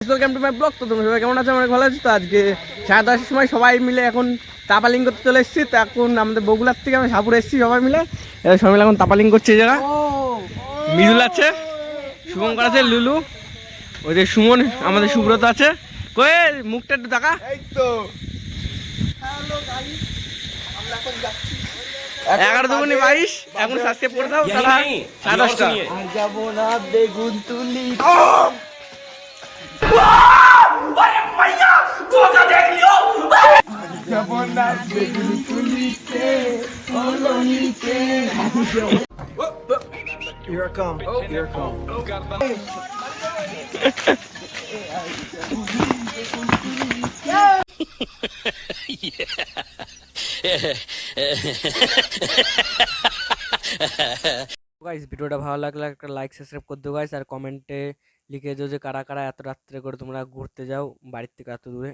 Welcome to my blog. তো তুমি সবাই কেমন আছো? অনেক ভালো আছি। তো আজকে 10:30 সময় সবাই মিলে এখন তাপালিং করতে চলে এসেছি। তো এখন আমাদের বগুড়ার থেকে আমি সাপুরে এসেছি সবাই মিলে। সবাই মিলে এখন তাপালিং করছে। এই জায়গা মিদুল আছে, শুভঙ্কর আছে, লুলু, ওই যে সুমন, আমাদের সুব্রত আছে। কই মুখটা একটু দেখা। এই তো 11×22 এখন সাবস্ক্রাইব করে দাও। তারা 10:30 আর যাবো না বেগুন তুলি। Here I come. Here I come. Guys ভিডিওটা ভালো লাগলে একটা লাইক সাবস্ক্রাইব করে দিও গাইস, আর কমেন্টে লিখে দিও যে কারা কারা এত রাত্রে করে তোমরা ঘুরতে যাও বাড়ির থেকে এত দূরে।